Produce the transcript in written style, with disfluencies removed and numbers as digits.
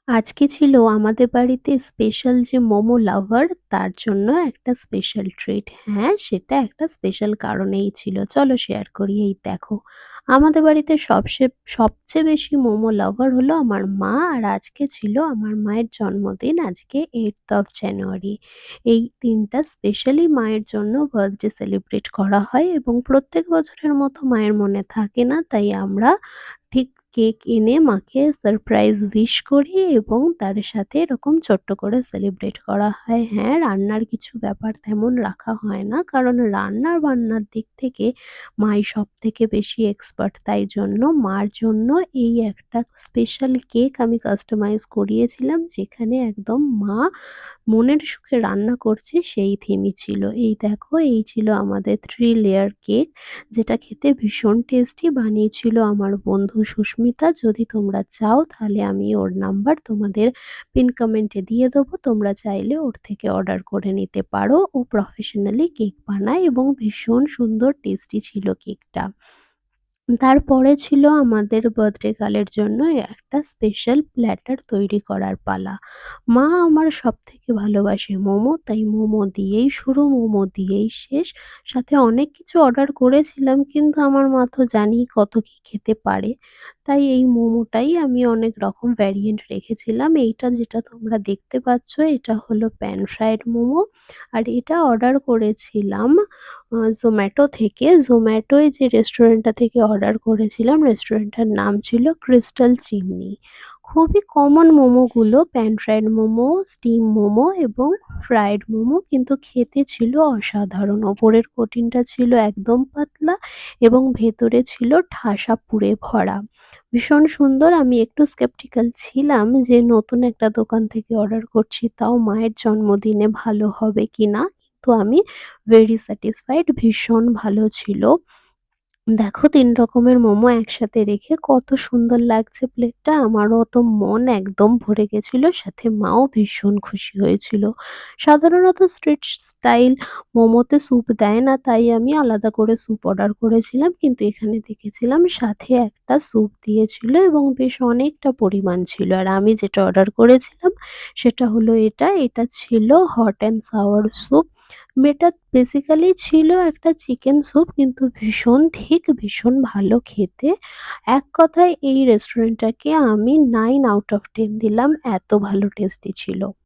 আজকে ছিল আমাদের বাড়িতে স্পেশাল যে মোমো লাভার তার জন্য একটা স্পেশাল ট্রিট। হ্যাঁ, সেটা একটা স্পেশাল কারণেই ছিল। চলো শেয়ার করি। এই দেখো, আমাদের বাড়িতে সবচেয়ে বেশি মোমো লাভার হলো আমার মা। আর আজকে ছিল আমার মায়ের জন্মদিন, আজকে 8th অফ জানুয়ারি। এই দিনটা স্পেশালি মায়ের জন্য বার্থডে সেলিব্রেট করা হয় এবং প্রত্যেক বছরের মতো মায়ের মনে থাকে না, তাই আমরা ঠিক কেক এনে মাকে সারপ্রাইজ উইশ করি এবং তার সাথে এরকম ছোট্ট করে সেলিব্রেট করা হয়। হ্যাঁ, রান্নার কিছু ব্যাপার তেমন রাখা হয় না, কারণ রান্নার-বান্নার দিক থেকে মাই সবথেকে বেশি এক্সপার্ট। তাই জন্য মার জন্য এই একটা স্পেশাল কেক আমি কাস্টমাইজ করিয়েছিলাম, যেখানে একদম মা মনের সুখে রান্না করছে সেই থিমই ছিল। এই দেখো, এই ছিল আমাদের 3 লেয়ার কেক, যেটা খেতে ভীষণ টেস্টি বানিয়েছিল আমার বন্ধু সুস্মিতা। যদি তোমরা চাও তাহলে আমি ওর নাম্বার তোমাদের পিন কমেন্টে দিয়ে দেবো। তোমরা চাইলে ওর থেকে অর্ডার করে নিতে পারো। ও প্রফেশনালি কেক বানায় এবং ভীষণ সুন্দর টেস্টি ছিল কেকটা। তারপরে ছিল আমাদের বার্থডে গার্লের জন্য একটা স্পেশাল প্ল্যাটার তৈরি করার পালা। মা আমার সবথেকে ভালোবাসে মোমো, তাই মোমো দিয়েই শুরু, মোমো দিয়েই শেষ। সাথে অনেক কিছু অর্ডার করেছিলাম, কিন্তু আমার মা তো জানিই কত কি খেতে পারে। তাই এই মোমোটাই আমি অনেক রকম ভ্যারিয়েন্ট রেখেছিলাম। এইটা যেটা তোমরা দেখতে পাচ্ছ, এটা হলো প্যান ফ্রাইড মোমো। আর এটা অর্ডার করেছিলাম জোম্যাটো থেকে। জোম্যাটোয় যে রেস্টুরেন্টটা থেকে অর্ডার করেছিলাম, রেস্টুরেন্টটার নাম ছিল ক্রিস্টাল চিমনি। খুবই কমন মোমোগুলো, pan fried momo, steam momo এবং ফ্রাইড মোমো, কিন্তু খেতে ছিল অসাধারণ। ওপরের কোটিংটা ছিল একদম পাতলা এবং ভেতরে ছিল ঠাসা পুরে ভরা। ভীষণ সুন্দর। আমি একটু স্কেপটিক্যাল ছিলাম যে নতুন একটা দোকান থেকে অর্ডার করছি, তাও মায়ের জন্মদিনে ভালো হবে কিনা, কিন্তু আমি ভেরি স্যাটিসফাইড। ভীষণ ভালো ছিল। দেখো, ৩ রকমের মোমো একসাথে রেখে কত সুন্দর লাগছে প্লেটটা। আমারও তো মন একদম ভরে গেছিল। সাথে মাও ভীষণ খুশি হয়েছিল। সাধারণত স্ট্রিট স্টাইল মোমোতে স্যুপ দেয় না, তাই আমি আলাদা করে স্যুপ অর্ডার করেছিলাম। কিন্তু এখানে দেখেছিলাম সাথে একটা স্যুপ দিয়েছিল এবং বেশ অনেকটা পরিমাণ ছিল। আর আমি যেটা অর্ডার করেছিলাম সেটা হলো এটা। এটা ছিল হট অ্যান্ড সাওয়ার স্যুপ। এটা বেসিক্যালি ছিল একটা চিকেন স্যুপ, কিন্তু ভীষণ থিক, ভীষণ ভালো খেতে। এক কথায় এই রেস্টুরেন্টটাকে আমি 9 আউট অফ 10 দিলাম, এত ভালো টেস্টি ছিল।